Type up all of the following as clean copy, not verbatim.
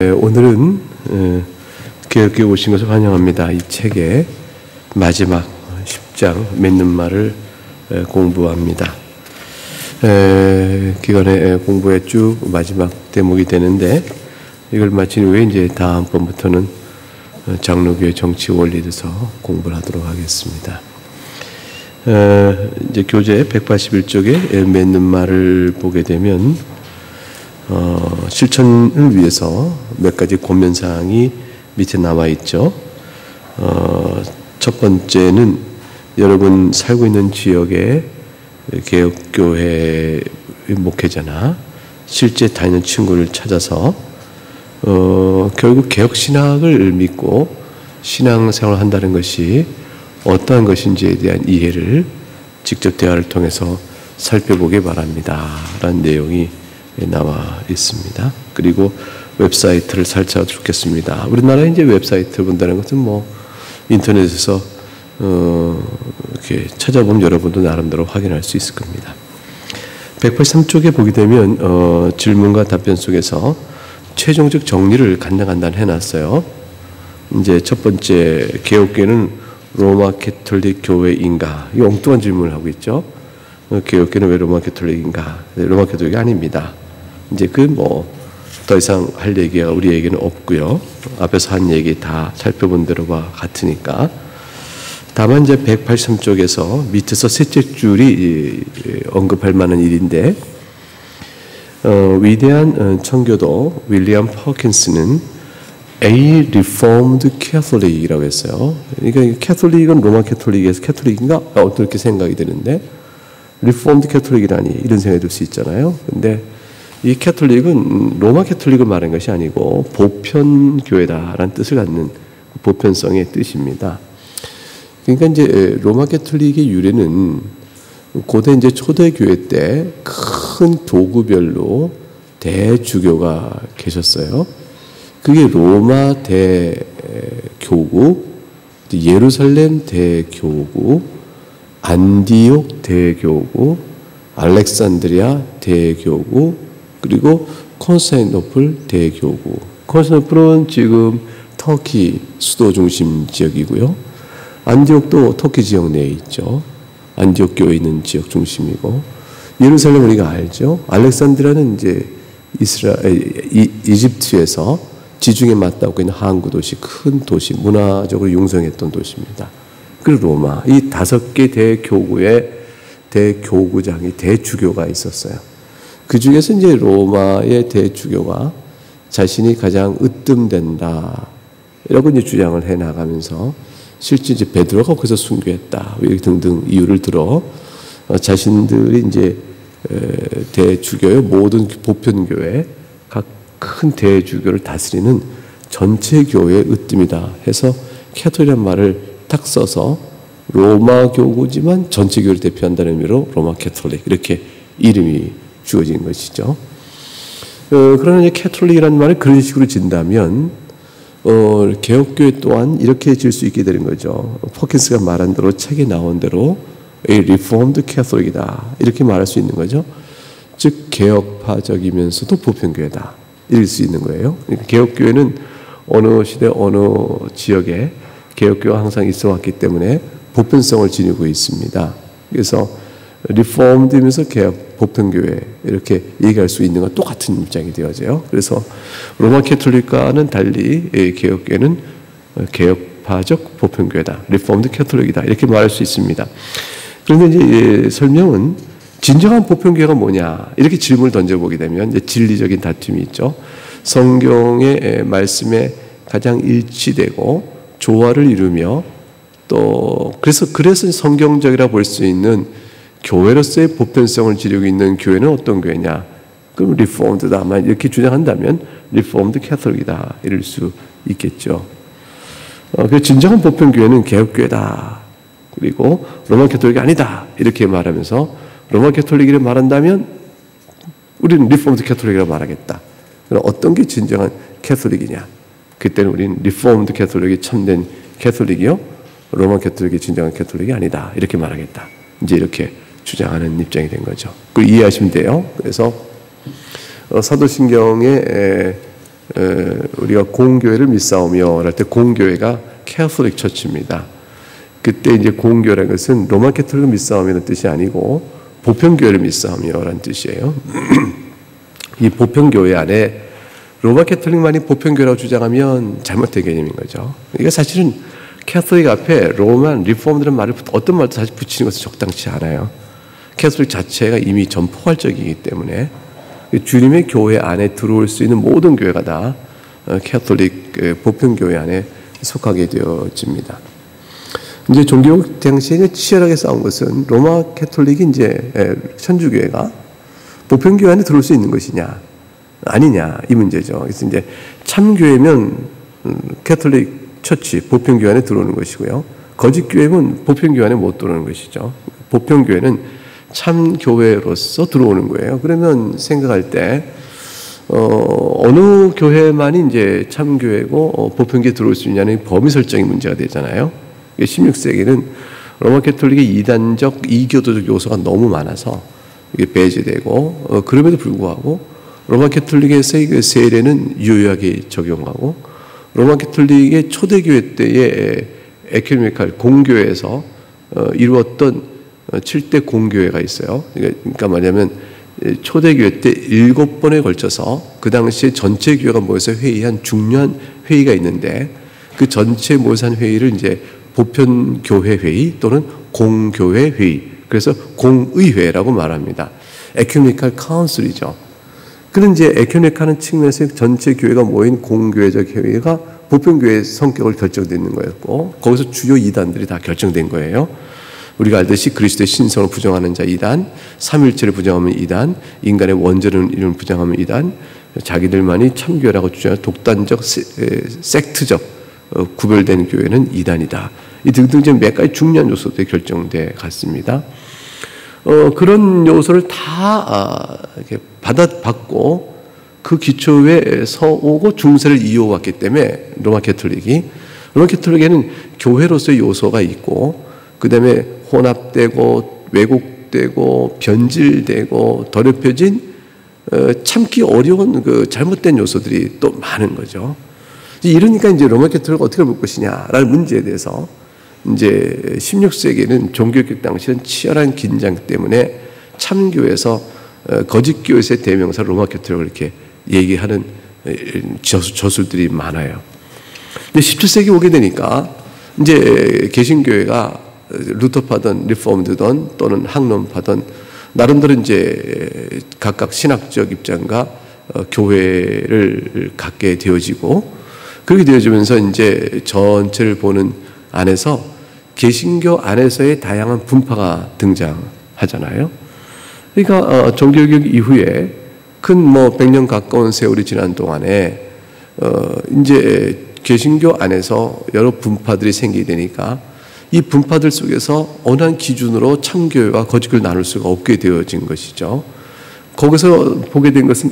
오늘은 개혁교회 오신 것을 환영합니다. 이 책의 마지막 10장 맺는 말을 공부합니다. 기간에 공부에 쭉 마지막 대목이 되는데 이걸 마친 후에 이제 다음번부터는 장로교회 정치 원리에 대해서 공부를 하도록 하겠습니다. 이제 교재 181쪽에 맺는 말을 보게 되면 실천을 위해서 몇 가지 고면사항이 밑에 나와 있죠. 첫 번째는 여러분 살고 있는 지역의 개혁교회 목회자나 실제 다니는 친구를 찾아서 결국 개혁신학을 믿고 신앙생활을 한다는 것이 어떠한 것인지에 대한 이해를 직접 대화를 통해서 살펴보기 바랍니다. 라는 내용이 나와 있습니다. 그리고 웹사이트를 살펴보겠습니다. 우리나라에 이제 웹사이트 본다는 것은 인터넷에서 이렇게 찾아보면 여러분도 나름대로 확인할 수 있을 겁니다. 183쪽에 보게 되면 질문과 답변 속에서 최종적 정리를 간단간단 해놨어요. 이제 첫 번째, 개혁교회는 로마 캐톨릭 교회인가? 이 엉뚱한 질문을 하고 있죠. 개혁교회는 왜 로마 캐톨릭인가? 로마 캐톨릭이 아닙니다. 이제 더 이상 할 얘기가 우리에게는 없고요. 앞에서 한 얘기 다 살펴본 대로와 같으니까. 다만 이제 183쪽에서 밑에서 셋째 줄이 언급할 만한 일인데, 위대한 청교도 윌리엄 퍼킨스는 A Reformed Catholic이라고 했어요. 그러니까 캐톨릭은 로마 캐톨릭에서 캐톨릭인가? 어떻게 생각이 되는데, Reformed Catholic이라니 이런 생각이 들 수 있잖아요. 근데 이 캐톨릭은 로마 캐톨릭을 말하는 것이 아니고 보편교회다라는 뜻을 갖는 보편성의 뜻입니다. 그러니까 이제 로마 캐톨릭의 유래는 고대 이제 초대교회 때 큰 도구별로 대주교가 계셨어요. 그게 로마 대교구, 예루살렘 대교구, 안디옥 대교구, 알렉산드리아 대교구, 그리고 콘스탄티노플 대교구. 콘스탄티노플은 지금 터키 수도 중심 지역이고요. 안디옥도 터키 지역 내에 있죠. 안디옥 교회 있는 지역 중심이고, 예루살렘 우리가 알죠. 알렉산드리아는 이제 이집트에서 지중해 맞닿고 있는 항구 도시, 큰 도시, 문화적으로 융성했던 도시입니다. 그리고 로마, 이 5개 대교구의 대교구장이 대주교가 있었어요. 그 중에서 이제 로마의 대주교가 자신이 가장 으뜸된다 이라고 이제 주장을 해 나가면서 실제 이제 베드로가 거기서 순교했다 등등 이유를 들어 자신들이 이제 대주교의 모든 보편교회 각 큰 대주교를 다스리는 전체 교회의 으뜸이다 해서 캐톨릭이라는 말을 딱 써서 로마 교구지만 전체 교회를 대표한다는 의미로 로마 캐톨릭 이렇게 이름이 주어진 것이죠. 그러나 이제 캐톨릭이라는 말을 그런 식으로 진다면 개혁교회 또한 이렇게 질 수 있게 되는 거죠. 퍼킨스가 말한 대로 책에 나온 대로 A Reformed Catholic이다 이렇게 말할 수 있는 거죠. 즉 개혁파적이면서도 보편교회다 이럴 수 있는 거예요. 그러니까 개혁교회는 어느 시대 어느 지역에 개혁교회가 항상 있어 왔기 때문에 보편성을 지니고 있습니다. 그래서 리폼드면서 개혁, 보편교회 이렇게 얘기할 수 있는 건 똑같은 입장이 되어져요. 그래서 로마 캐톨릭과는 달리 개혁교회는 개혁파적 보편교회다, 리폼드 캐톨릭이다 이렇게 말할 수 있습니다. 그런데 이제 설명은 진정한 보편교회가 뭐냐 이렇게 질문을 던져보게 되면 이제 진리적인 다툼이 있죠. 성경의 말씀에 가장 일치되고 조화를 이루며 또 그래서 성경적이라 볼 수 있는 교회로서의 보편성을 지니고 있는 교회는 어떤 교회냐? 그럼 리폼드다만 이렇게 주장한다면 리폼드 캐톨릭이다 이럴 수 있겠죠. 그 진정한 보편교회는 개혁교회다. 그리고 로마 캐톨릭이 아니다 이렇게 말하면서 로마 캐톨릭이라 말한다면 우리는 리폼드 캐톨릭이라고 말하겠다. 그럼 어떤 게 진정한 캐톨릭이냐? 그때는 우리는 리폼드 캐톨릭이 참된 캐톨릭이요, 로마 캐톨릭이 진정한 캐톨릭이 아니다 이렇게 말하겠다. 이제 이렇게 주장하는 입장이 된 거죠. 그걸 이해하시면 돼요. 그래서 사도신경에 우리가 공교회를 믿사오며 할 때 공교회가 캐톨릭 처치입니다. 그때 이제 공교회라는 것은 로마 캐톨릭을 믿사오며는 뜻이 아니고 보편교회를 믿사오며라는 뜻이에요. 이 보편교회 안에 로마 캐톨릭만이 보편교회라고 주장하면 잘못된 개념인 거죠. 이게 사실은 캐톨릭 앞에 로만 리폼들은 말을 어떤 말도 사실 붙이는 것은 적당치 않아요. 캐톨릭 자체가 이미 전포괄적이기 때문에 주님의 교회 안에 들어올 수 있는 모든 교회가 다 캐톨릭 보편교회 안에 속하게 되어집니다. 이제 종교개혁 당시에 치열하게 싸운 것은 로마 캐톨릭이 이제 천주교회가 보편교회 안에 들어올 수 있는 것이냐 아니냐 이 문제죠. 그래서 이제 참교회면 캐톨릭 처치 보편교회 안에 들어오는 것이고요. 거짓교회는 보편교회 안에 못 들어오는 것이죠. 보편교회는 참교회로서 들어오는 거예요. 그러면 생각할 때 어느 교회만이 이제 참교회고 보편교회에 들어올 수 있냐는 범위 설정이 문제가 되잖아요. 16세기는 로마 캐톨릭의 이단적 이교도적 요소가 너무 많아서 이게 배제되고 그럼에도 불구하고 로마 캐톨릭에서의 그 세례는 유효하게 적용하고 로마 캐톨릭의 초대교회 때의 에큐메니칼 공교회에서 이루었던 7대 공교회가 있어요. 그러니까 뭐냐면 초대교회 때 7번에 걸쳐서 그 당시에 전체 교회가 모여서 회의한 중요한 회의가 있는데 그 전체 모여서 한 회의를 이제 보편교회 회의 또는 공교회 회의, 그래서 공의회라고 말합니다. 에큐메니칼 카운슬이죠. 그런 이제 에큐메니칼은 측면에서 전체 교회가 모인 공교회적 회의가 보편교회의 성격을 결정되는 거였고 거기서 주요 이단들이 다 결정된 거예요. 우리가 알듯이 그리스도의 신성을 부정하는 자 이단, 삼일체를 부정하면 이단, 인간의 원죄를 부정하면 이단, 자기들만이 참교회라고 주장하는 독단적 섹트적 구별된 교회는 이단이다. 이 등등 몇 가지 중요한 요소들이 결정돼 갔습니다. 그런 요소를 다 이렇게 받고 그 기초에 서오고 중세를 이어왔기 때문에 로마 캐톨릭에는 교회로서의 요소가 있고 그 다음에 혼합되고 왜곡되고 변질되고 더럽혀진 참기 어려운 그 잘못된 요소들이 또 많은 거죠. 이러니까 이제 로마 캐톨릭을 어떻게 볼 것이냐라는 문제에 대해서 이제 16세기에는 종교개혁 당시는 치열한 긴장 때문에 참교에서 거짓교에서의 대명사 로마 캐톨릭을 이렇게 얘기하는 저술들이 많아요. 근데 17세기 오게 되니까 이제 개신교회가 루터파든 리폼드든 또는 학론파든 나름대로 이제 각각 신학적 입장과 교회를 갖게 되어지고 그렇게 되어지면서 이제 전체를 보는 안에서 개신교 안에서의 다양한 분파가 등장하잖아요. 그러니까 종교개혁 이후에 큰 100년 가까운 세월이 지난 동안에 이제 개신교 안에서 여러 분파들이 생기게 되니까 이 분파들 속에서 어느 한 기준으로 참교회와 거짓교회를 나눌 수가 없게 되어진 것이죠. 거기서 보게 된 것은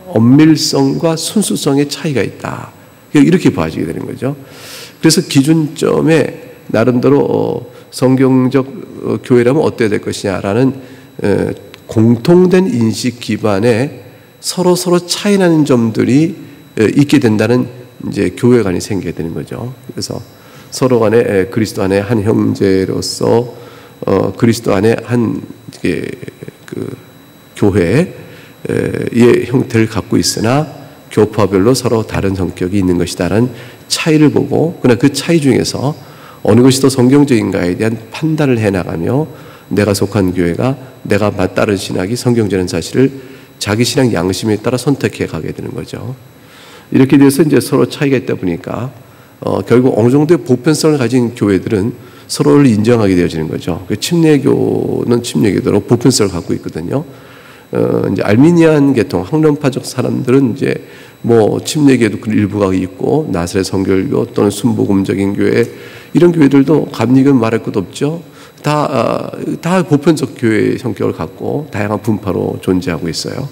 엄밀성과 순수성의 차이가 있다. 이렇게 봐지게 되는 거죠. 그래서 기준점에 나름대로 성경적 교회라면 어때야 될 것이냐라는 공통된 인식 기반에 서로 차이나는 점들이 있게 된다는 이제 교회관이 생기게 되는 거죠. 그래서 서로 간에 그리스도 안에 한 형제로서 그리스도 안에 한 그 교회의 형태를 갖고 있으나 교파별로 서로 다른 성격이 있는 것이다라는 차이를 보고 그러나 그 차이 중에서 어느 것이 더 성경적인가에 대한 판단을 해나가며 내가 속한 교회가 내가 따른 신학이 성경적인 사실을 자기 신앙 양심에 따라 선택해 가게 되는 거죠. 이렇게 돼서 이제 서로 차이가 있다 보니까 결국 어느 정도의 보편성을 가진 교회들은 서로를 인정하게 되어지는 거죠. 침례교는 침례교대로 보편성을 갖고 있거든요. 이제 알미니안 계통 학론파적 사람들은 이제 침례교도 그 일부가 있고 나사렛 성결교 또는 순복음적인 교회 이런 교회들도 감리교는 말할 것도 없죠. 다 보편적 교회의 성격을 갖고 다양한 분파로 존재하고 있어요.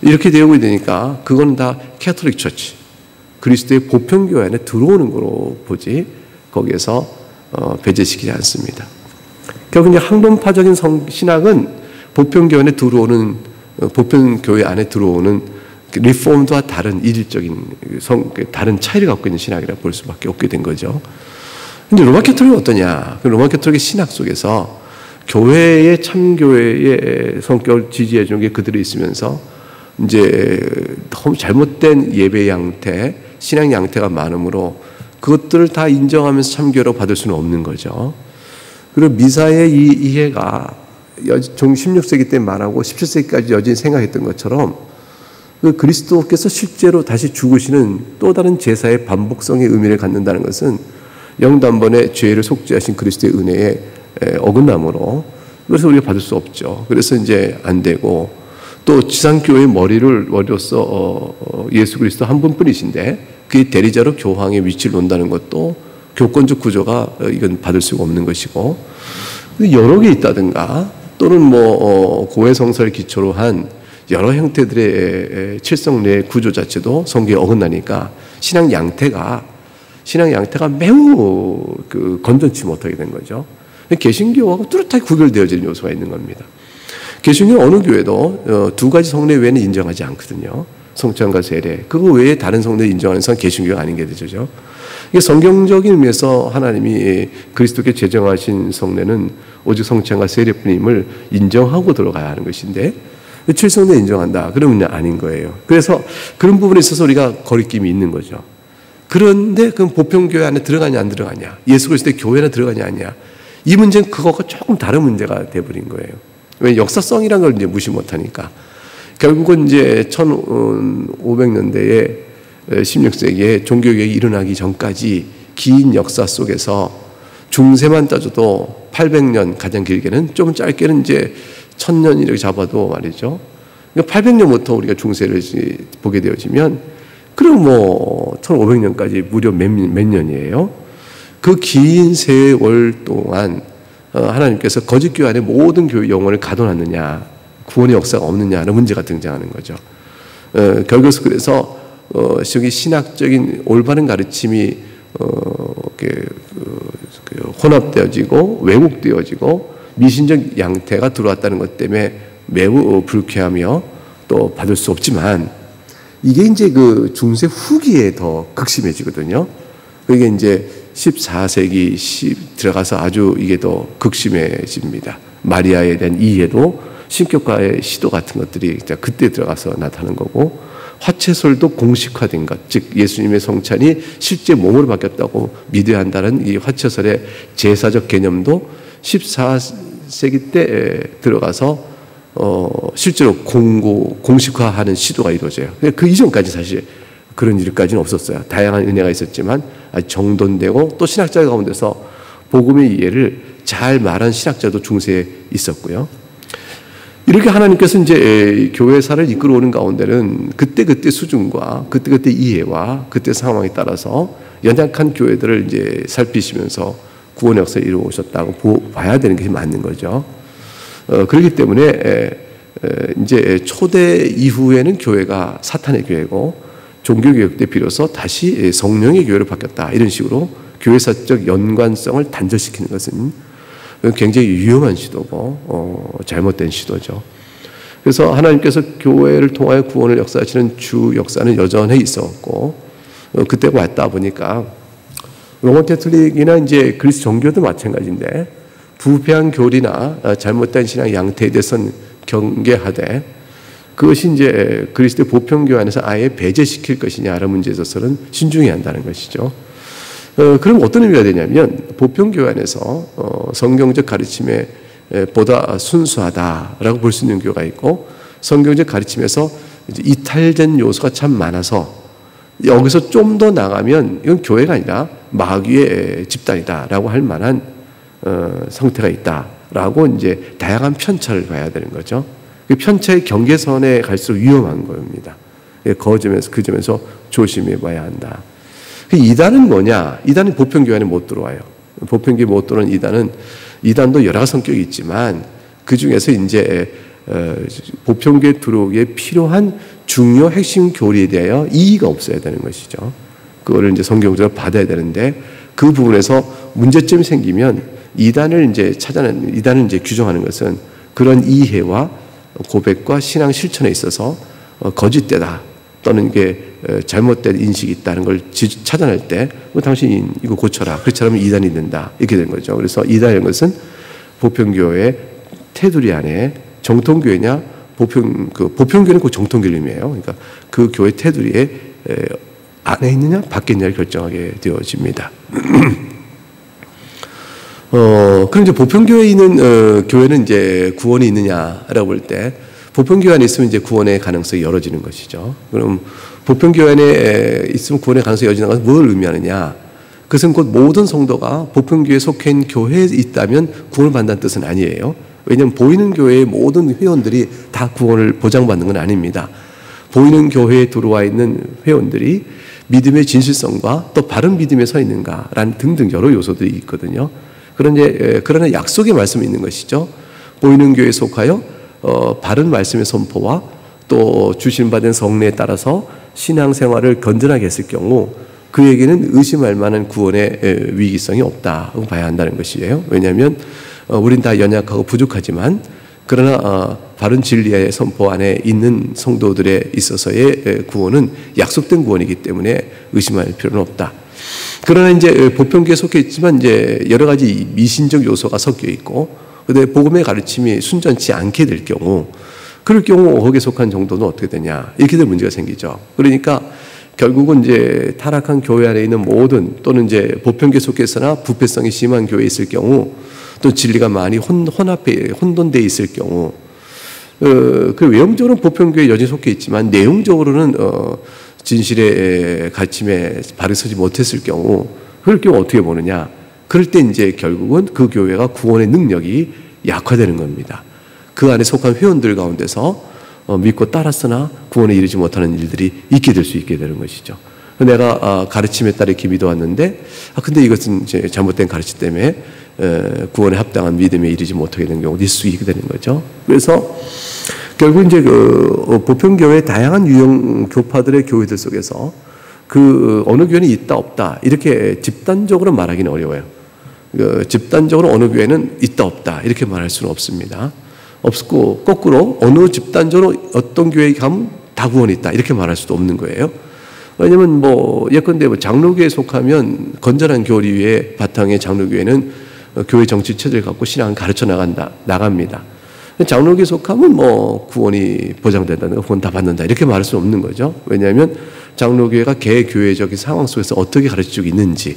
이렇게 되고 되니까 그거는 다 캐톨릭 처치 그리스도의 보편교회 안에 들어오는 거로 보지 거기에서 배제시키지 않습니다. 결국 이제 학론파적인 신학은 보편교회 안에 들어오는 보편교회 안에 들어오는 리폼드와 다른 이질적인 다른 차이를 갖고 있는 신학이라고 볼 수밖에 없게 된 거죠. 근데 로마 캐톨릭은 어떠냐? 로마 캐톨릭의 신학 속에서 교회의 참교회의 성격을 지지해 주는 게 그들이 있으면서 이제 너무 잘못된 예배 양태, 신앙 양태가 많으므로 그것들을 다 인정하면서 참교회로 받을 수는 없는 거죠. 그리고 미사의 이 이해가 16세기 때 말하고 17세기까지 여전히 생각했던 것처럼 그 그리스도께서 실제로 다시 죽으시는 또 다른 제사의 반복성의 의미를 갖는다는 것은 영단번에 죄를 속죄하신 그리스도의 은혜에 어긋남으로, 그래서 우리가 받을 수 없죠. 그래서 이제 안 되고, 또 지상교회의 머리로서 예수 그리스도 한 분뿐이신데 그의 대리자로 교황의 위치를 놓는다는 것도 교권적 구조가 이건 받을 수가 없는 것이고, 여러 개 있다든가 또는 고해 성서를 기초로 한 여러 형태들의 칠성례 구조 자체도 성경에 어긋나니까 신앙 양태가 매우 건전치 못하게 된 거죠. 개신교하고 뚜렷하게 구별되어지는 요소가 있는 겁니다. 개신교 어느 교회도 두 가지 성례 외에는 인정하지 않거든요. 성찬과 세례. 그거 외에 다른 성례를 인정하는 건 개신교가 아닌 게 되죠. 이게 성경적인 의미에서 하나님이 그리스도께 제정하신 성례는 오직 성찬과 세례뿐임을 인정하고 들어가야 하는 것인데, 칠성례 인정한다 그러면 아닌 거예요. 그래서 그런 부분에 있어서 우리가 거리낌이 있는 거죠. 그런데 그럼 보편교회 안에 들어가냐 안 들어가냐, 예수 그리스도의 교회나 들어가냐 아니냐, 이 문제는 그거가 조금 다른 문제가 돼버린 거예요. 왜? 역사성이라는 걸 이제 무시 못하니까. 결국은 이제 1500년대에 16세기에 종교개혁이 일어나기 전까지 긴 역사 속에서 중세만 따져도 800년, 가장 길게는, 좀 짧게는 이제 1000년 이렇게 잡아도 말이죠. 그러니까 800년부터 우리가 중세를 보게 되어지면, 그럼 1500년까지 무려 몇 년이에요? 그 긴 세월 동안 하나님께서 거짓 교회 안에 모든 교회 영혼을 가둬놨느냐, 구원의 역사가 없느냐는 문제가 등장하는 거죠. 결국은 그래서 저기 신학적인 올바른 가르침이 혼합되어지고 왜곡되어지고 미신적 양태가 들어왔다는 것 때문에 매우 불쾌하며 또 받을 수 없지만, 이게 이제 그 중세 후기에 더 극심해지거든요. 그게 이제 14세기 들어가서 아주 이게 더 극심해집니다. 마리아에 대한 이해도 신격화의 시도 같은 것들이 그때 들어가서 나타나는 거고, 화채설도 공식화된 것, 즉 예수님의 성찬이 실제 몸으로 바뀌었다고 믿어야 한다는 이 화채설의 제사적 개념도 14세기 때 들어가서 실제로 공식화하는 시도가 이루어져요. 그 이전까지 사실 그런 일까지는 없었어요. 다양한 은혜가 있었지만 아주 정돈되고, 또 신학자 가운데서 복음의 이해를 잘 말한 신학자도 중세에 있었고요. 이렇게 하나님께서 이제 교회사를 이끌어오는 가운데는 그때 수준과 그때 이해와 그때 상황에 따라서 연약한 교회들을 이제 살피시면서 구원의 역사를 이루어오셨다고 봐야 되는 것이 맞는 거죠. 그렇기 때문에 이제 초대 이후에는 교회가 사탄의 교회고, 종교개혁 때 비로소 다시 성령의 교회로 바뀌었다, 이런 식으로 교회사적 연관성을 단절시키는 것은 굉장히 위험한 시도고 잘못된 시도죠. 그래서 하나님께서 교회를 통하여 구원을 역사하시는 주 역사는 여전히 있었고, 그때가 왔다 보니까 로마 캐톨릭이나 이제 그리스 종교도 마찬가지인데, 부패한 교리나 잘못된 신앙 양태에 대해서는 경계하되, 그것이 이제 그리스도의 보편교회 안에서 아예 배제시킬 것이냐라는 문제에 있어서는 신중해야 한다는 것이죠. 그럼 어떤 의미가 되냐면, 보편교회 안에서 성경적 가르침에 보다 순수하다라고 볼 수 있는 교회가 있고, 성경적 가르침에서 이제 이탈된 요소가 참 많아서 여기서 좀 더 나가면 이건 교회가 아니라 마귀의 집단이다라고 할 만한 상태가 있다라고 이제 다양한 편차를 봐야 되는 거죠. 그 편차의 경계선에 갈수록 위험한 겁니다. 그 점에서 조심해 봐야 한다. 이단은 뭐냐? 이단은 보편교회 안에 못 들어와요. 보편교회 못 들어오는 이단도 여러 성격이 있지만, 그 중에서 이제 보편교회 들어오기에 필요한 중요 핵심 교리에 대하여 이의가 없어야 되는 것이죠. 그거를 이제 성경적으로 받아야 되는데, 그 부분에서 문제점이 생기면 이단을 이제 규정하는 것은 그런 이해와 고백과 신앙 실천에 있어서 거짓되다, 또는 이게 잘못된 인식이 있다는 걸 찾아낼 때 당신이 이거 고쳐라. 그렇지 않으면 이단이 된다. 이렇게 된 거죠. 그래서 이단이라는 것은 보편교회 테두리 안에 정통교회냐 보편교회는 그 정통교회 의미예요. 그러니까 그 교회 테두리에 안에 있느냐 밖에 있느냐를 결정하게 되어집니다. 그럼 이제 보편교회에 있는 교회는 이제 구원이 있느냐라고 볼 때 보편교회 안에 있으면 이제 구원의 가능성이 열어지는 것이죠. 그럼 보편교회 안에 있으면 구원의 가능성이 열어지는 것은 뭘 의미하느냐? 그것은 곧 모든 성도가 보편교회에 속해 있는 교회에 있다면 구원을 받는다는 뜻은 아니에요. 왜냐하면 보이는 교회의 모든 회원들이 다 구원을 보장받는 건 아닙니다. 보이는 교회에 들어와 있는 회원들이 믿음의 진실성과 또 바른 믿음에 서 있는가라는 등등 여러 요소들이 있거든요. 그러나 약속의 말씀이 있는 것이죠. 보이는 교회에 속하여 바른 말씀의 선포와 또 주신받은 성례에 따라서 신앙생활을 건전하게 했을 경우 그에게는 의심할 만한 구원의 위기성이 없다고 봐야 한다는 것이에요. 왜냐하면 우린 다 연약하고 부족하지만 그러나 바른 진리의 선포 안에 있는 성도들에 있어서의 구원은 약속된 구원이기 때문에 의심할 필요는 없다. 그러나 이제 보편교회에 속해 있지만 이제 여러 가지 미신적 요소가 섞여 있고 근데 복음의 가르침이 순전치 않게 될 경우 그럴 경우 거기에 속한 정도는 어떻게 되냐 이렇게 될 문제가 생기죠. 그러니까 결국은 이제 타락한 교회 안에 있는 모든 또는 이제 보편교회 속에서나 부패성이 심한 교회에 있을 경우 또 진리가 많이 혼돈되어 있을 경우 그 외형적으로는 보편교회에 여전히 속해 있지만 내용적으로는 진실의 가르침에 바르게 서지 못했을 경우 그럴 경우 어떻게 보느냐 그럴 때 이제 결국은 그 교회가 구원의 능력이 약화되는 겁니다. 그 안에 속한 회원들 가운데서 믿고 따랐으나 구원에 이르지 못하는 일들이 있게 될 수 있게 되는 것이죠. 내가 가르침에 따라 이렇게 믿어왔는데 근데 이것은 이제 잘못된 가르침 때문에 구원에 합당한 믿음에 이르지 못하게 되는 경우도 있을 수 있게 되는 거죠. 그래서 결국 이제 그 보편교회의 다양한 유형 교파들의 교회들 속에서 그 어느 교회는 있다 없다 이렇게 집단적으로 말하기는 어려워요. 집단적으로 어느 교회는 있다 없다 이렇게 말할 수는 없습니다. 없고 거꾸로 어느 집단적으로 어떤 교회에 가면 다 구원이 있다 이렇게 말할 수도 없는 거예요. 왜냐면 예컨대 장로교회에 속하면 건전한 교리 위에 바탕의 장로교회는 교회 정치 체제를 갖고 신앙을 가르쳐 나갑니다. 장로교에 속하면 구원이 보장된다는 거, 구원 다 받는다 이렇게 말할 수 없는 거죠. 왜냐하면 장로교회가 개교회적인 상황 속에서 어떻게 가르치고 있는지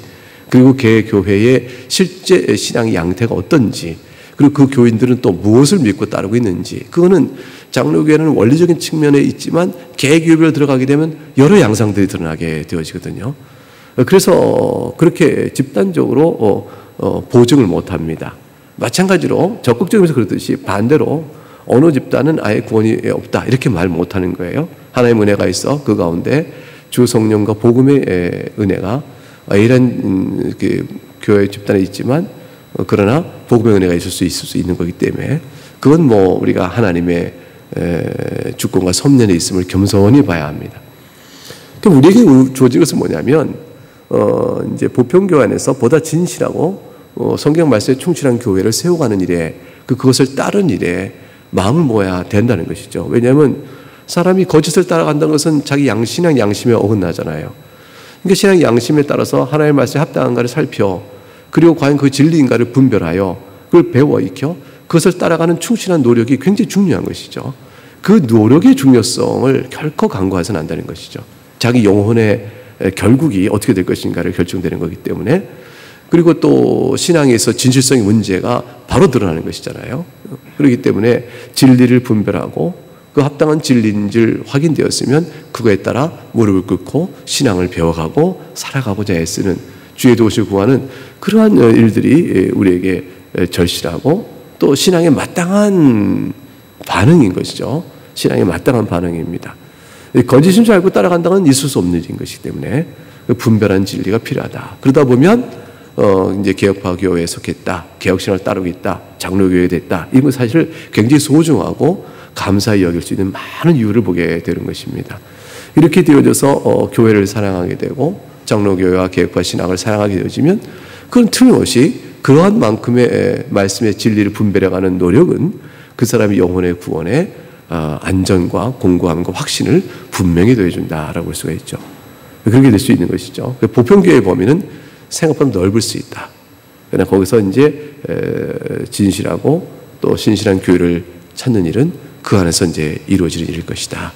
그리고 개교회의 실제 신앙의 양태가 어떤지 그리고 그 교인들은 또 무엇을 믿고 따르고 있는지 그거는 장로교회는 원리적인 측면에 있지만 개교회로 들어가게 되면 여러 양상들이 드러나게 되어지거든요. 그래서 그렇게 집단적으로 보증을 못합니다. 마찬가지로 적극적이면서 그렇듯이 반대로 어느 집단은 아예 구원이 없다 이렇게 말 못하는 거예요. 하나님의 은혜가 있어 그 가운데 주 성령과 복음의 은혜가 이런 교회 집단에 있지만 그러나 복음의 은혜가 있을 수 있는 거기 때문에 그건 우리가 하나님의 주권과 섭년에 있음을 겸손히 봐야 합니다. 그럼 우리에게 주어진 것은 뭐냐면 이제 보편교회 안에서 보다 진실하고 성경 말씀에 충실한 교회를 세워가는 일에 그것을 따른 일에 마음을 모아야 된다는 것이죠. 왜냐하면 사람이 거짓을 따라간다는 것은 자기 신앙 양심에 어긋나잖아요. 그러니까 신앙 양심에 따라서 하나님의 말씀에 합당한가를 살펴 그리고 과연 그 진리인가를 분별하여 그걸 배워 익혀 그것을 따라가는 충실한 노력이 굉장히 중요한 것이죠. 그 노력의 중요성을 결코 간과해서는 안 되는 것이죠. 자기 영혼의 결국이 어떻게 될 것인가를 결정되는 거기 때문에 그리고 또 신앙에서 진실성의 문제가 바로 드러나는 것이잖아요. 그렇기 때문에 진리를 분별하고 그 합당한 진리인지를 확인되었으면 그거에 따라 무릎을 꿇고 신앙을 배워가고 살아가고자 애쓰는 주의 도우심을 구하는 그러한 일들이 우리에게 절실하고 또 신앙에 마땅한 반응인 것이죠. 신앙에 마땅한 반응입니다. 거짓인 줄 알고 따라간다는 건 있을 수 없는 일인 것이기 때문에 분별한 진리가 필요하다. 그러다 보면 이제 개혁파 교회에 속했다, 개혁신앙을 따르고 있다, 장로교회에 됐다. 이건 사실 굉장히 소중하고 감사히 여길 수 있는 많은 이유를 보게 되는 것입니다. 이렇게 되어져서 교회를 사랑하게 되고 장로교회와 개혁파 신앙을 사랑하게 되어지면 그건 틀림없이 그러한 만큼의 말씀의 진리를 분별해가는 노력은 그 사람의 영혼의 구원에 안전과 공고함과 확신을 분명히 더해준다라고 볼 수가 있죠. 그렇게 될 수 있는 것이죠. 보편교회의 범위는 생각보다 넓을 수 있다. 그러나 거기서 이제 진실하고 또 신실한 교회를 찾는 일은 그 안에서 이제 이루어지는 일일 것이다.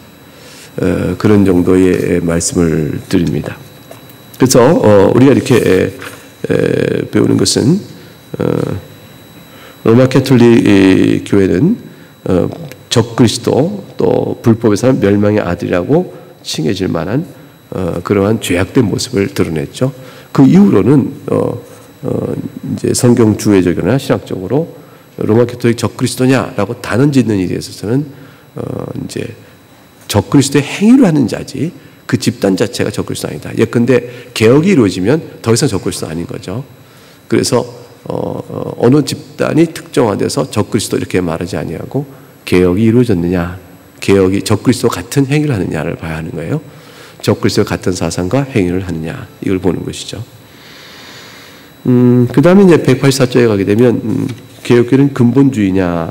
그런 정도의 말씀을 드립니다. 그래서 우리가 이렇게 배우는 것은 로마 가톨릭 교회는 적그리스도 또 불법에서는 멸망의 아들이라고 칭해질 만한 그러한 죄악된 모습을 드러냈죠. 그 이후로는 이제 성경 주의적이나 신학적으로 로마 가톨릭 적그리스도냐라고 단언 짓는 일에 있어서는 이제 적그리스도의 행위를 하는 자지 그 집단 자체가 적그리스도 아니다. 예컨대 개혁이 이루어지면 더 이상 적그리스도 아닌 거죠. 그래서 어느 집단이 특정화돼서 적그리스도 이렇게 말하지 아니하고 개혁이 이루어졌느냐, 개혁이 적그리스도 같은 행위를 하느냐를 봐야 하는 거예요. 적그리스도 같은 사상과 행위를 하느냐 이걸 보는 것이죠. 그 다음에 이제 184쪽에 가게 되면 개혁교회는 근본주의냐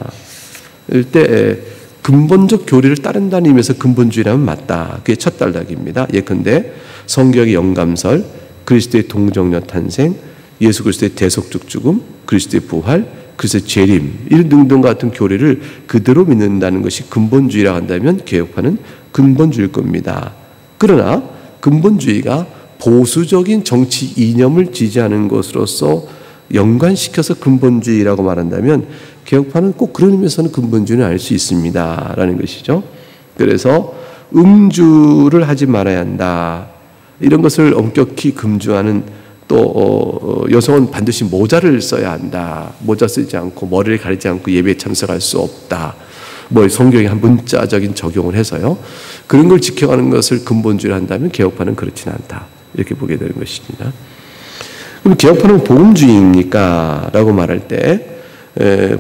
일 때 근본적 교리를 따른다는 의미에서 근본주의라면 맞다. 그게 첫 단락입니다. 예컨대 성경의 영감설, 그리스도의 동정녀 탄생, 예수 그리스도의 대속적 죽음, 그리스도의 부활, 그리스도의 재림 이런 등등 같은 교리를 그대로 믿는다는 것이 근본주의라 한다면 개혁파는 근본주의일 겁니다. 그러나 근본주의가 보수적인 정치 이념을 지지하는 것으로서 연관시켜서 근본주의라고 말한다면 개혁파는 꼭 그런 의미에서는 근본주의는 알 수 있습니다 라는 것이죠. 그래서 음주를 하지 말아야 한다 이런 것을 엄격히 금주하는 또 여성은 반드시 모자를 써야 한다, 모자 쓰지 않고 머리를 가리지 않고 예배에 참석할 수 없다, 뭐 성경에 한 문자적인 적용을 해서요 그런 걸 지켜가는 것을 근본주의로 한다면 개혁파는 그렇지는 않다 이렇게 보게 되는 것입니다. 그럼 개혁파는 복음주의입니까? 라고 말할 때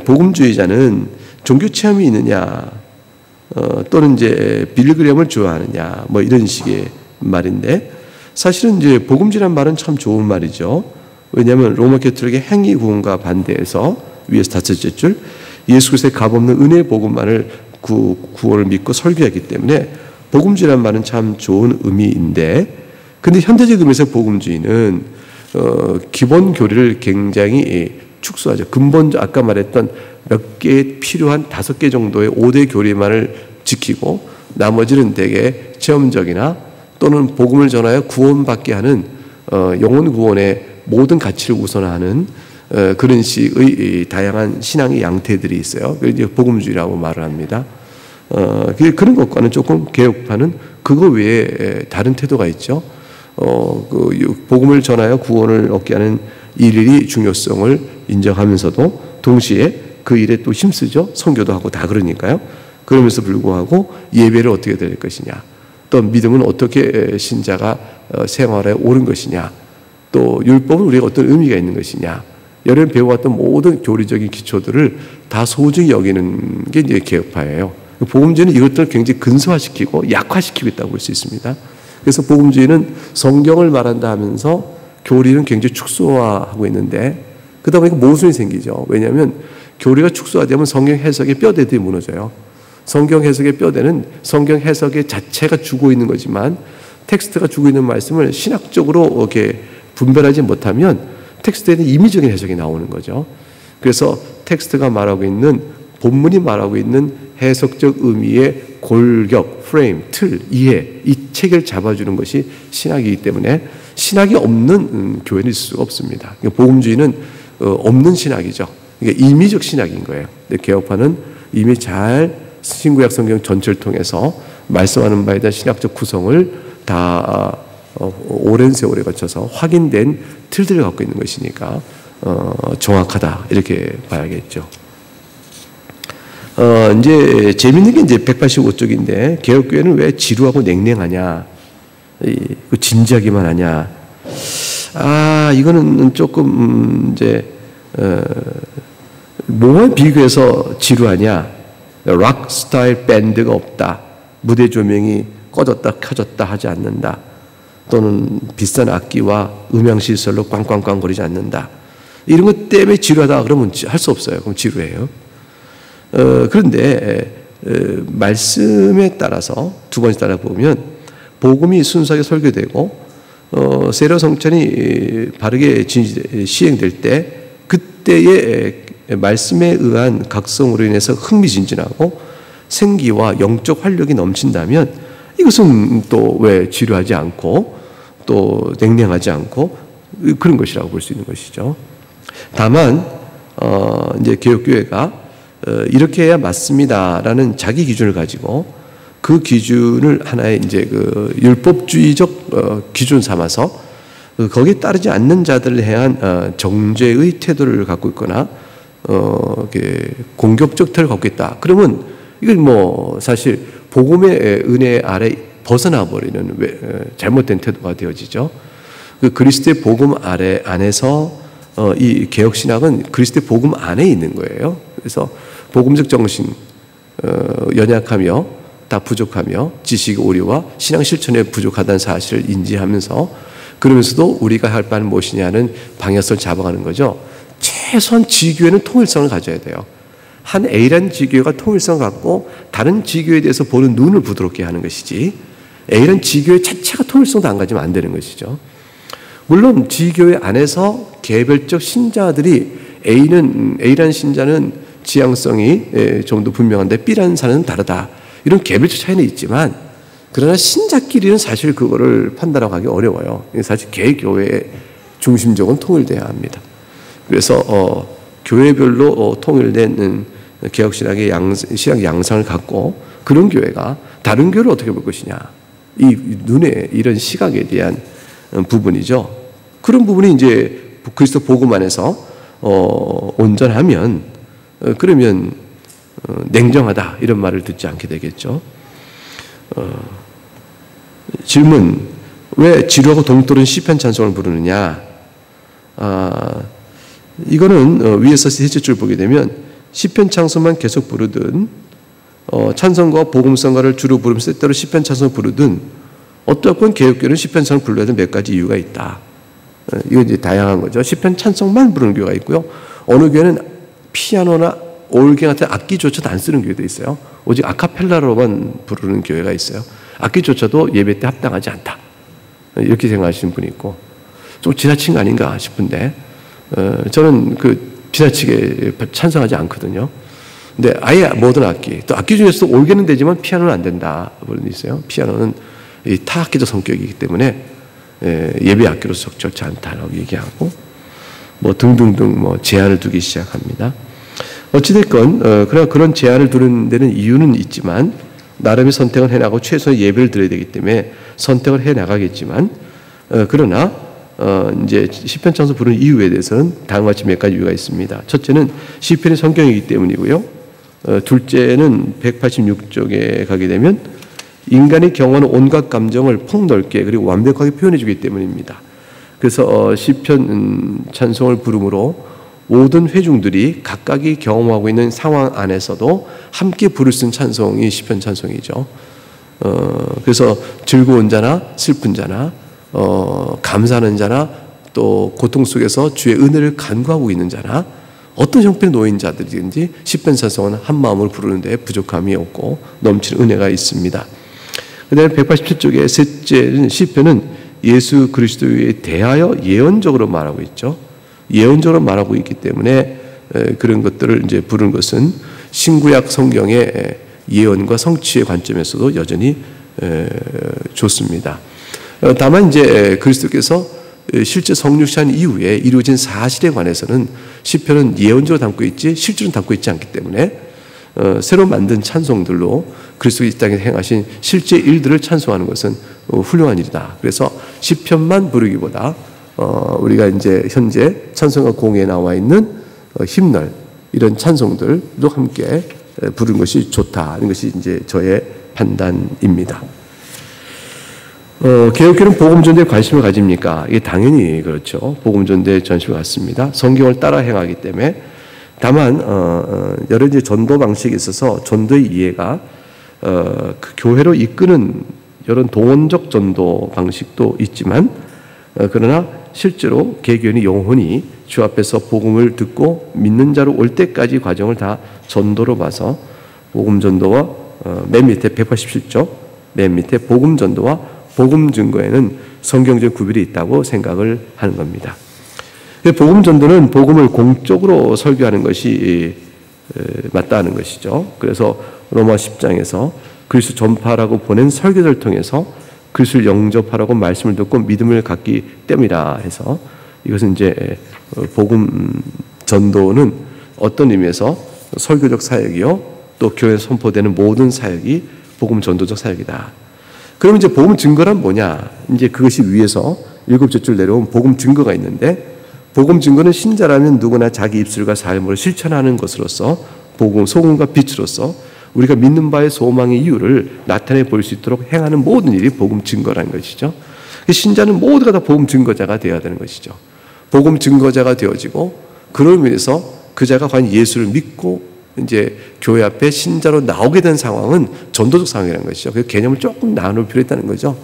복음주의자는 종교 체험이 있느냐 또는 이제 빌그램을 좋아하느냐 뭐 이런 식의 말인데 사실은 이제 복음주의라는 말은 참 좋은 말이죠. 왜냐하면 로마 가톨릭의 행위 구원과 반대해서 위에서 다섯째 줄 예수 그리스도의 값없는 은혜의 복음만을 구원을 믿고 설교하기 때문에 복음주의라는 말은 참 좋은 의미인데 근데 현대적 의미에서 복음주의는 기본 교리를 굉장히 축소하죠. 근본적 아까 말했던 몇 개 필요한 5개 정도의 5대 교리만을 지키고 나머지는 되게 체험적이나 또는 복음을 전하여 구원받게 하는 영혼 구원의 모든 가치를 우선하는 그런 식의 다양한 신앙의 양태들이 있어요. 그걸 이제 복음주의라고 말을 합니다. 그런 것과는 조금 개혁파는 그거 외에 다른 태도가 있죠. 복음을 전하여 구원을 얻게 하는 일의 중요성을 인정하면서도 동시에 그 일에 또 힘쓰죠. 선교도 하고 다 그러니까요. 그러면서 불구하고 예배를 어떻게 드릴 것이냐, 또 믿음은 어떻게 신자가 생활에 옳은 것이냐, 또 율법은 우리가 어떤 의미가 있는 것이냐, 여러 번 배워왔던 모든 교리적인 기초들을 다 소중히 여기는 게 이제 개혁파예요. 복음주의는 이것들을 굉장히 근소화시키고 약화시키고 있다고 볼 수 있습니다. 그래서 복음주의는 성경을 말한다 하면서 교리는 굉장히 축소화하고 있는데 그러다 보니까 모순이 생기죠. 왜냐하면 교리가 축소화되면 성경 해석의 뼈대들이 무너져요. 성경 해석의 뼈대는 성경 해석의 자체가 주고 있는 거지만 텍스트가 주고 있는 말씀을 신학적으로 이렇게 분별하지 못하면 텍스트에는 임의적인 해석이 나오는 거죠. 그래서 텍스트가 말하고 있는 본문이 말하고 있는 해석적 의미의 골격, 프레임, 틀, 이해 이 체계를 잡아주는 것이 신학이기 때문에 신학이 없는 교회는 있을 수가 없습니다. 복음주의는 없는 신학이죠. 그러니까 임의적 신학인 거예요. 근데 개혁파는 이미 잘 신구약 성경 전체를 통해서 말씀하는 바에 대한 신학적 구성을 다 오랜 세월에 거쳐서 확인된 틀들을 갖고 있는 것이니까 정확하다 이렇게 봐야겠죠. 이제 재밌는 게 이제 185쪽인데 개혁교회는 왜 지루하고 냉랭하냐, 진지하기만 하냐. 이거는 조금 이제 뭐와 비교해서 지루하냐? 락 스타일 밴드가 없다. 무대 조명이 꺼졌다 켜졌다 하지 않는다. 또는 비싼 악기와 음향 시설로 꽝꽝꽝거리지 않는다. 이런 것 때문에 지루하다 그러면 할 수 없어요. 그럼 지루해요. 그런데 말씀에 따라서 두 번째 따라 보면 복음이 순수하게 설교되고 세례 성찬이 바르게 시행될 때 그때의 말씀에 의한 각성으로 인해서 흥미진진하고 생기와 영적 활력이 넘친다면 이것은 또 왜 지루하지 않고 또 냉랭하지 않고 그런 것이라고 볼 수 있는 것이죠. 다만 이제 개혁교회가 이렇게 해야 맞습니다라는 자기 기준을 가지고 그 기준을 하나의 이제 그 율법주의적 기준 삼아서 거기에 따르지 않는 자들을 향한 정죄의 태도를 갖고 있거나 공격적 태도를 갖고 있다. 그러면 이건 뭐 사실 복음의 은혜 아래 벗어나 버리는 잘못된 태도가 되어지죠. 그 그리스도의 복음 안에서 이 개혁 신학은 그리스도의 복음 안에 있는 거예요. 그래서 복음적 정신 연약하며 다 부족하며 지식 오류와 신앙 실천에 부족하다는 사실을 인지하면서 그러면서도 우리가 할 바는 무엇이냐는 방향성을 잡아가는 거죠. 최소한 지교회는 통일성을 가져야 돼요. 한 A라는 지교회가 통일성을 갖고 다른 지교회에 대해서 보는 눈을 부드럽게 하는 것이지 A라는 지교회 자체가 통일성도 안 가지면 안 되는 것이죠. 물론 지교회 안에서 개별적 신자들이 A라는 신자는 지향성이 좀 더 분명한데 B라는 사람은 다르다. 이런 개별적 차이는 있지만 그러나 신자끼리는 사실 그거를 판단하기 어려워요. 사실 개교회의 중심적으로 통일돼야 합니다. 그래서 교회별로 통일된 개혁신학의 신학 양상을 갖고 그런 교회가 다른 교회를 어떻게 볼 것이냐. 이 눈에 이런 시각에 대한 부분이죠. 그런 부분이 이제 그리스도 복음 안에서 온전하면 그러면 냉정하다 이런 말을 듣지 않게 되겠죠. 질문: 왜 지루하고 동떨어진 시편 찬송을 부르느냐? 이거는 위에서 셋째 줄 보게 되면 시편 찬송만 계속 부르든 찬송과 복음성가를 주로 부르면서 때때로 시편 찬송을 부르든 어떤 개혁교회는 시편 찬송을 불러야 되는 몇 가지 이유가 있다. 이건 이제 다양한 거죠. 시편 찬송만 부르는 교회가 있고요. 어느 교회는 피아노나 올개 같은 악기조차도 안 쓰는 교회도 있어요. 오직 아카펠라로만 부르는 교회가 있어요. 악기조차도 예배 때 합당하지 않다. 이렇게 생각하시는 분이 있고 좀 지나친 거 아닌가 싶은데 저는 그 지나치게 찬성하지 않거든요. 근데 아예 모든 악기, 또 악기 중에서도 올개는 되지만 피아노는 안 된다. 그런 게 있어요. 피아노는 이 타악기적 성격이기 때문에 예배 악기로서 적절치 않다라고 얘기하고 뭐 등등등 뭐 제한을 두기 시작합니다. 어찌됐건 그러나 그런 제한을 두는 데는 이유는 있지만 나름의 선택을 해나가고 최소한 예배를 드려야 되기 때문에 선택을 해나가겠지만 그러나 이제 시편 찬송 부르는 이유에 대해서는 다음과 같이 몇 가지 이유가 있습니다. 첫째는 시편이 성경이기 때문이고요. 둘째는 186쪽에 가게 되면 인간이 경험하는 온갖 감정을 폭넓게 그리고 완벽하게 표현해주기 때문입니다. 그래서 시편 찬송을 부름으로 모든 회중들이 각각이 경험하고 있는 상황 안에서도 함께 부를 수 있는 찬송이 시편 찬송이죠. 그래서 즐거운 자나 슬픈 자나 감사하는 자나 또 고통 속에서 주의 은혜를 간구하고 있는 자나 어떤 형편에 놓인 자들이든지 시편 찬송은 한 마음으로 부르는 데 부족함이 없고 넘치는 은혜가 있습니다. 그 다음에 187쪽의 셋째 시편은 예수 그리스도에 대하여 예언적으로 말하고 있죠. 예언적으로 말하고 있기 때문에 그런 것들을 이제 부르는 것은 신구약 성경의 예언과 성취의 관점에서도 여전히 좋습니다. 다만 이제 그리스도께서 실제 성육신 이후에 이루어진 사실에 관해서는 시편은 예언적으로 담고 있지 실제로는 담고 있지 않기 때문에 새로 만든 찬송들로 그리스도 이 땅에 행하신 실제 일들을 찬송하는 것은 훌륭한 일이다. 그래서 시편만 부르기보다 우리가 이제 현재 찬송가 공회에 나와 있는 힘날 이런 찬송들도 함께 부르는 것이 좋다는 것이 이제 저의 판단입니다. 개혁교회는 복음 전도에 관심을 가집니까? 이게 당연히 그렇죠. 복음 전도에 관심을 갖습니다. 성경을 따라 행하기 때문에. 다만 여러 이제 전도 방식에 있어서 전도의 이해가 그 교회로 이끄는 이런 동원적 전도 방식도 있지만 그러나 실제로 개교인이 영혼이 주 앞에서 복음을 듣고 믿는 자로 올 때까지 과정을 다 전도로 봐서 복음 전도와 맨 밑에 187쪽 맨 밑에 복음 전도와 복음 증거에는 성경적 구별이 있다고 생각을 하는 겁니다. 복음 전도는 복음을 공적으로 설교하는 것이 맞다는 것이죠. 그래서 로마 10장에서 그리스도 전파라고 보낸 설교를 통해서 그리스도를 영접하라고 말씀을 듣고 믿음을 갖기 때문이라 해서 이것은 이제 복음 전도는 어떤 의미에서 설교적 사역이요 또 교회에 선포되는 모든 사역이 복음 전도적 사역이다. 그럼 이제 복음 증거란 뭐냐? 이제 그것이 위에서 7째 줄 내려온 복음 증거가 있는데 복음 증거는 신자라면 누구나 자기 입술과 삶으로 실천하는 것으로서 복음, 소금과 빛으로서 우리가 믿는 바의 소망의 이유를 나타내 볼 수 있도록 행하는 모든 일이 복음 증거라는 것이죠. 신자는 모두가 다 복음 증거자가 되어야 되는 것이죠. 복음 증거자가 되어지고 그로 인해서 그 자가 과연 예수를 믿고 이제 교회 앞에 신자로 나오게 된 상황은 전도적 상황이라는 것이죠. 그 개념을 조금 나눌 필요가 있다는 거죠.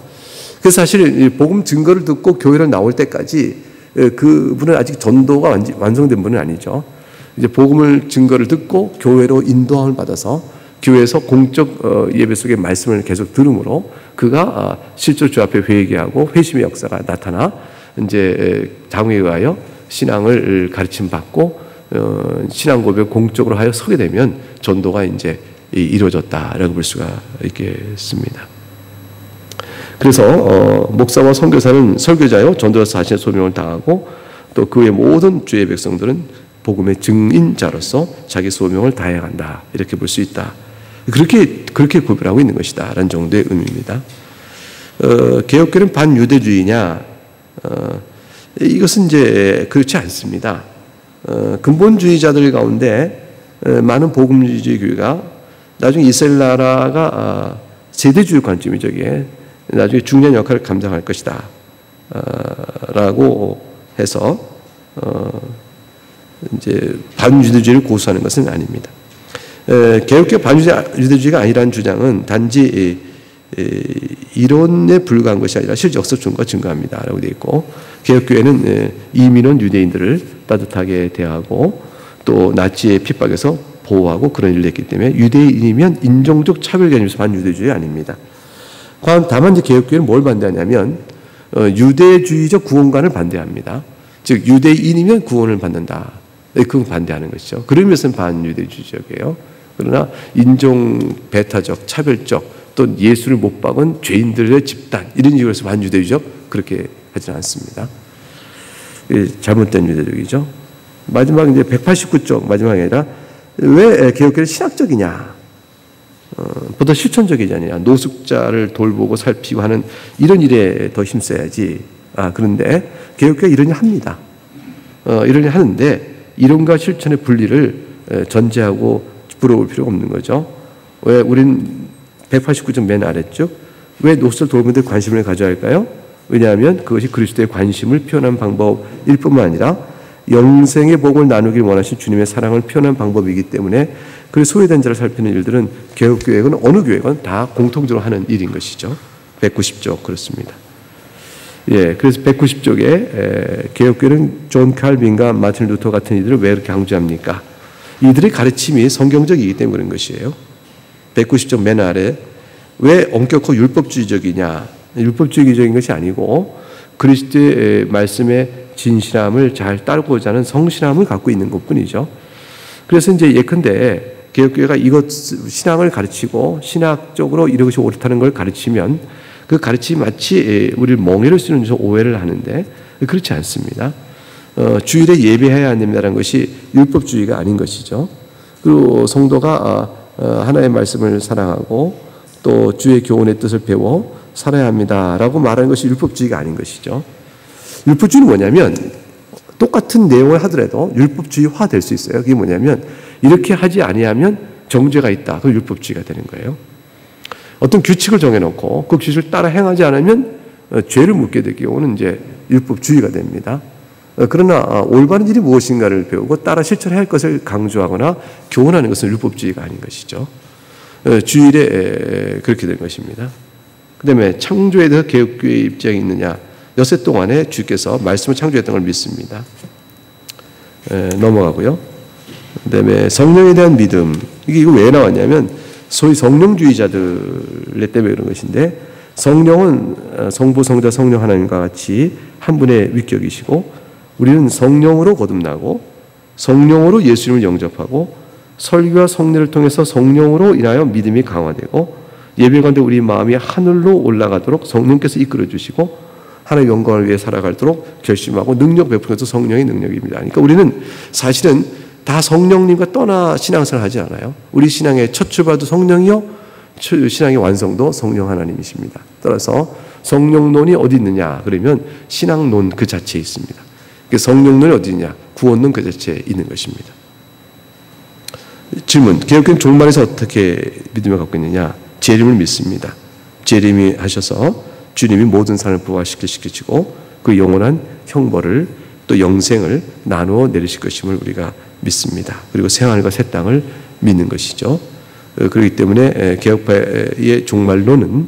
그래서 사실 복음 증거를 듣고 교회로 나올 때까지 그분은 아직 전도가 완성된 분은 아니죠. 이제 복음을 증거를 듣고 교회로 인도함을 받아서 교회에서 공적 예배 속의 말씀을 계속 들음으로 그가 실제로 주 앞에 회개하고 회심의 역사가 나타나 이제 장애에 의하여 신앙을 가르침 받고 신앙 고백 공적으로 하여 서게 되면 전도가 이루어졌다라고 볼 수가 있겠습니다. 그래서 목사와 선교사는 설교자요 전도자로서 자신의 소명을 다하고 또 그 외 모든 주의 백성들은 복음의 증인자로서 자기 소명을 다해야 한다 이렇게 볼 수 있다. 그렇게 구별하고 있는 것이다 라는 정도의 의미입니다. 개혁교는 반유대주의냐? 이것은 이제 그렇지 않습니다. 근본주의자들 가운데 많은 복음주의 교회가 나중에 이스라엘 나라가 세대주의 관점이죠. 나중에 중요한 역할을 감당할 것이다 라고 해서 이제 반유대주의를 고수하는 것은 아닙니다. 개혁교 반유대주의가 아니라는 주장은 단지 이론에 불과한 것이 아니라 실제 역사적 증거가 증거합니다 라고 되어 있고 개혁교회는 이민원 유대인들을 따뜻하게 대하고 또 나치의 핍박에서 보호하고 그런 일을 했기 때문에 유대인이면 인종적 차별 개념에서 반유대주의 아닙니다. 다만 이제 개혁교회는 뭘 반대하냐면 유대주의적 구원관을 반대합니다. 즉 유대인이면 구원을 받는다. 그건 반대하는 것이죠. 그러면서 반유대주의적이에요. 그러나 인종 배타적, 차별적, 또 예수를 못 박은 죄인들의 집단 이런 이유로 해서 반유대주의적 그렇게 하지는 않습니다. 잘못된 유대적이죠. 마지막 이제 189쪽 마지막이 아니라 왜 개혁교회는 신학적이냐? 보다 실천적이지 않냐? 노숙자를 돌보고 살피고 하는 이런 일에 더 힘써야지. 그런데 개혁교회가 이런 일 합니다. 이런 일 하는데 이론과 실천의 분리를 전제하고 부러울 필요가 없는 거죠. 왜 우린 189쪽 맨 아래쪽 왜 노숙자를 돌보는 데 관심을 가져야 할까요? 왜냐하면 그것이 그리스도의 관심을 표현한 방법일 뿐만 아니라 영생의 복을 나누길 원하신 주님의 사랑을 표현한 방법이기 때문에 그 소외된 자를 살피는 일들은 개혁교회건 어느 교회건 다 공통적으로 하는 일인 것이죠. 190쪽 그렇습니다. 그래서 190쪽에 개혁교회는 존 칼빈과 마틴 루터 같은 이들을 왜 이렇게 강조합니까? 이들의 가르침이 성경적이기 때문에 그런 것이에요. 190쪽 맨 아래 왜 엄격하고 율법주의적이냐? 율법주의적인 것이 아니고 그리스도의 말씀의 진실함을 잘 따르고자 하는 성실함을 갖고 있는 것뿐이죠. 그래서 이제 예컨대 개혁교회가 이것 신앙을 가르치고 신학적으로 이런 것이 옳다는 걸 가르치면 그 가르침이 마치 우리를 멍해를 쓰는 저 오해를 하는데 그렇지 않습니다. 주일에 예배해야 한다는 것이 율법주의가 아닌 것이죠. 그리고 성도가 하나님의 말씀을 사랑하고 또 주의 교훈의 뜻을 배워 살아야 합니다라고 말하는 것이 율법주의가 아닌 것이죠. 율법주의는 뭐냐면 똑같은 내용을 하더라도 율법주의화 될 수 있어요. 그게 뭐냐면 이렇게 하지 아니하면 정죄가 있다. 그 율법주의가 되는 거예요. 어떤 규칙을 정해놓고 그 규칙을 따라 행하지 않으면 죄를 묻게 될 경우는 이제 율법주의가 됩니다. 그러나 올바른 일이 무엇인가를 배우고 따라 실천해야 할 것을 강조하거나 교훈하는 것은 율법주의가 아닌 것이죠. 주일에 그렇게 된 것입니다. 그 다음에 창조에 대해서 개혁교회의 입장이 있느냐. 엿새 동안에 주께서 말씀을 창조했던 걸 믿습니다. 넘어가고요. 그 다음에 성령에 대한 믿음. 이거 왜 나왔냐면 소위 성령주의자들 때문에 그런 것인데, 성령은 성부, 성자, 성령 하나님과 같이 한 분의 위격이시고, 우리는 성령으로 거듭나고 성령으로 예수님을 영접하고 설교와 성례를 통해서 성령으로 인하여 믿음이 강화되고 예배 가운데 우리 마음이 하늘로 올라가도록 성령께서 이끌어 주시고 하나님의 영광을 위해 살아가도록 결심하고 능력 베푸는 것도 성령의 능력입니다. 그러니까 우리는 사실은 다 성령님과 떠나 신앙생활을 하지 않아요. 우리 신앙의 첫 출발도 성령이요, 신앙의 완성도 성령 하나님이십니다. 따라서 성령론이 어디 있느냐 그러면 신앙론 그 자체에 있습니다. 성령론이 어디 있냐? 구원론 그 자체에 있는 것입니다. 질문, 개혁교회는 종말에서 어떻게 믿음을 갖고 있느냐? 재림을 믿습니다. 재림이 하셔서 주님이 모든 사람을 부활시키시고 그 영원한 형벌을 또 영생을 나누어 내리실 것임을 우리가 믿습니다. 그리고 새하늘과 새 땅을 믿는 것이죠. 그렇기 때문에 개혁파의 종말론은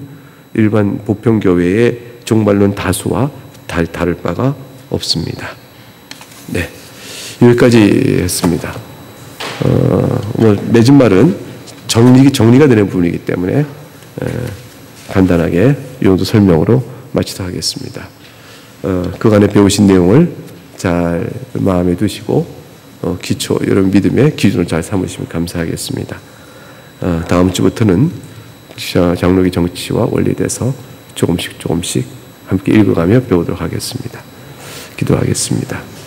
일반 보편교회의 종말론 다수와 다를 바가 없습니다. 네, 여기까지 했습니다. 맺은 말은 정리가 되는 부분이기 때문에 간단하게 이 정도 설명으로 마치도록 하겠습니다. 그간에 배우신 내용을 잘 마음에 두시고 기초, 여러분 믿음의 기준을 잘 삼으시면 감사하겠습니다. 다음 주부터는 장로기 정치와 원리에 대해서 조금씩 함께 읽어가며 배우도록 하겠습니다. 기도하겠습니다.